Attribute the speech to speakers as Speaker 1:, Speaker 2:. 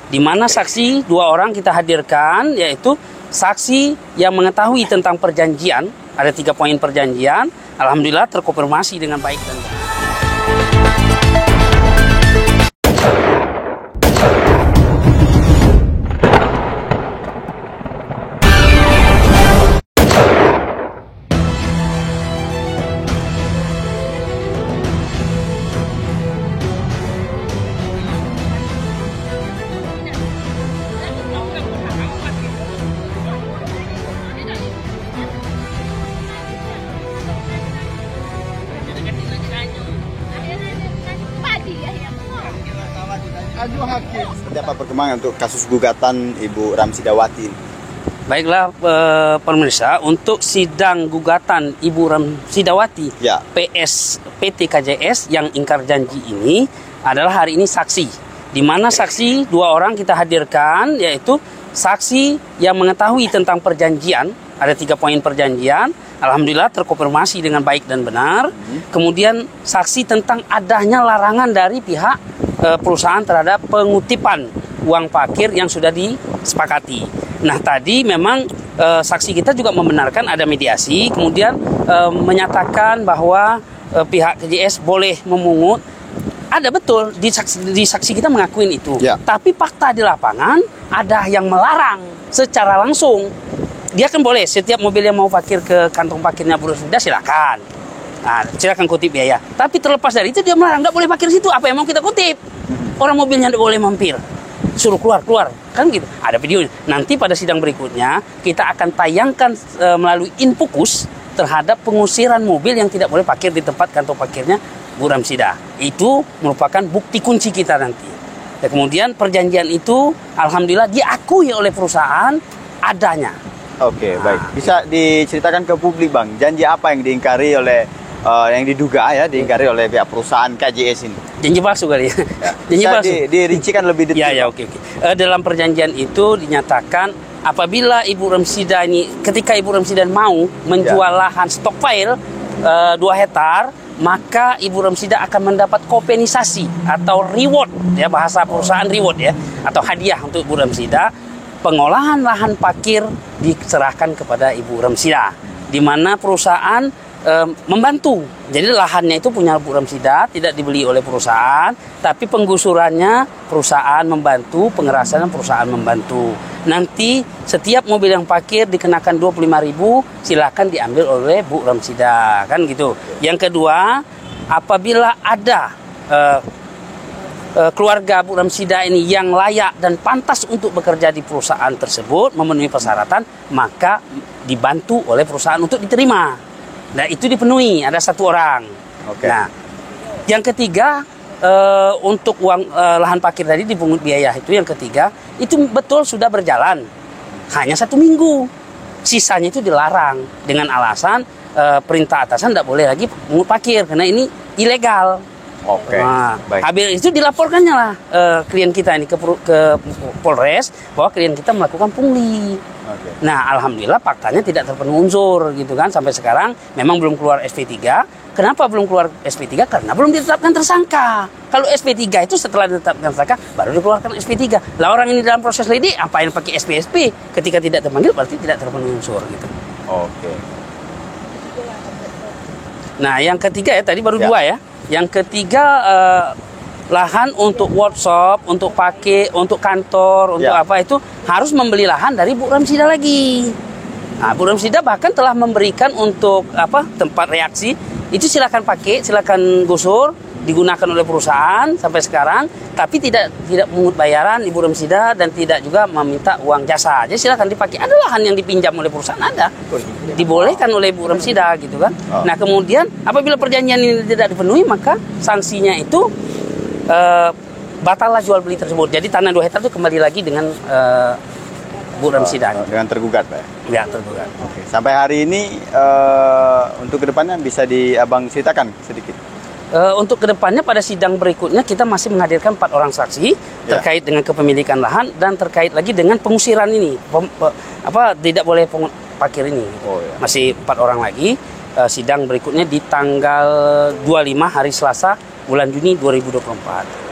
Speaker 1: di mana saksi 2 orang kita hadirkan, yaitu saksi yang mengetahui tentang perjanjian, ada 3 poin perjanjian, alhamdulillah terkonfirmasi dengan baik dan benar.
Speaker 2: Seperti apa perkembangan untuk kasus gugatan Ibu Ramsidawati?
Speaker 1: Baiklah pemirsa, untuk sidang gugatan Ibu Ramsidawati
Speaker 2: ya.
Speaker 1: PS PT KJS yang ingkar janji ini adalah hari ini saksi, di mana saksi 2 orang kita hadirkan, yaitu saksi yang mengetahui tentang perjanjian, ada 3 poin perjanjian, alhamdulillah terkonfirmasi dengan baik dan benar. Kemudian saksi tentang adanya larangan dari pihak perusahaan terhadap pengutipan uang parkir yang sudah disepakati. Nah, tadi memang saksi kita juga membenarkan ada mediasi, kemudian menyatakan bahwa pihak KJS boleh memungut. Ada betul, di saksi kita mengakuin itu.
Speaker 2: Ya.
Speaker 1: Tapi fakta di lapangan ada yang melarang secara langsung. Dia kan boleh, setiap mobil yang mau parkir ke kantong parkirnya Bu Ramsidah silakan. Nah, silakan kutip biaya. Tapi terlepas dari itu dia melarang, nggak boleh parkir situ. Apa yang mau kita kutip? Orang mobilnya nggak boleh mampir. Suruh keluar. Kan gitu. Ada videonya. Nanti pada sidang berikutnya kita akan tayangkan melalui Infokus terhadap pengusiran mobil yang tidak boleh parkir di tempat kantong parkirnya Bu Ramsidah. Itu merupakan bukti kunci kita nanti. Dan kemudian perjanjian itu alhamdulillah diakui oleh perusahaan adanya.
Speaker 2: Oke, baik. Bisa diceritakan ke publik, Bang, janji apa yang diingkari oleh yang diduga diingkari oleh pihak perusahaan KJS ini?
Speaker 1: Janji palsu kali ya. Janji palsu.
Speaker 2: Dirincikan lebih detail.
Speaker 1: Ya, oke. Dalam perjanjian itu dinyatakan apabila Ibu Ramsidah ini, ketika Ibu Ramsidah mau menjual lahan stockpile 2 hektar, maka Ibu Ramsidah akan mendapat kompenisasi atau reward, ya, bahasa perusahaan reward ya, atau hadiah untuk Ibu Ramsidah. Pengolahan lahan parkir diserahkan kepada Ibu Ramsidah, di mana perusahaan membantu. Jadi lahannya itu punya Bu Ramsidah, tidak dibeli oleh perusahaan, tapi penggusurannya perusahaan membantu, pengerasan perusahaan membantu. Nanti setiap mobil yang parkir dikenakan 25.000, silakan diambil oleh Bu Ramsidah, kan gitu. Yang kedua, apabila ada keluarga Bu Ramsidah ini yang layak dan pantas untuk bekerja di perusahaan tersebut, memenuhi persyaratan, maka dibantu oleh perusahaan untuk diterima. Nah, itu dipenuhi, ada 1 orang.
Speaker 2: Oke.
Speaker 1: Nah, yang ketiga, untuk uang lahan parkir tadi dipungut biaya, itu yang ketiga, itu betul sudah berjalan hanya 1 minggu. Sisanya itu dilarang dengan alasan perintah atasan tidak boleh lagi pungut parkir karena ini ilegal.
Speaker 2: Oke.
Speaker 1: Nah,
Speaker 2: baik.
Speaker 1: habis itu dilaporkannya lah klien kita ini ke Polres bahwa klien kita melakukan pungli.
Speaker 2: Oke.
Speaker 1: Nah, alhamdulillah faktanya tidak terpenuhi unsur gitu kan, sampai sekarang memang belum keluar SP3. Kenapa belum keluar SP3? Karena belum ditetapkan tersangka. Kalau SP3 itu setelah ditetapkan tersangka baru dikeluarkan SP3. Lah orang ini dalam proses lidik apa yang pakai SP? Ketika tidak terpanggil berarti tidak terpenuhi unsur gitu.
Speaker 2: Oke.
Speaker 1: Nah, yang ketiga ya, tadi baru 2 ya. Yang ketiga lahan untuk workshop, untuk pakai, untuk kantor, untuk apa itu harus membeli lahan dari Bu Ramsidah lagi. Nah, Bu Ramsidah bahkan telah memberikan untuk tempat reaksi itu silakan pakai, silakan gusur, digunakan oleh perusahaan sampai sekarang, tapi tidak mengut bayaran Ibu Ramsidah dan tidak juga meminta uang jasa. Jadi silakan dipakai. Ada lahan yang dipinjam oleh perusahaan, ada, dibolehkan oleh Ibu Ramsidah gitu kan. Nah, kemudian apabila perjanjian ini tidak dipenuhi, maka sanksinya itu batallah jual beli tersebut. Jadi tanah 2 hektar itu kembali lagi dengan Bu Ramsidah.
Speaker 2: Dengan tergugat, Pak?
Speaker 1: Ya, tergugat.
Speaker 2: Oke. Sampai hari ini untuk kedepannya bisa Abang ceritakan sedikit?
Speaker 1: Untuk kedepannya pada sidang berikutnya kita masih menghadirkan 4 orang saksi terkait dengan kepemilikan lahan dan terkait lagi dengan pengusiran ini, tidak boleh parkir ini. Masih 4 orang lagi. Sidang berikutnya di tanggal 25 hari Selasa bulan Juni 2024.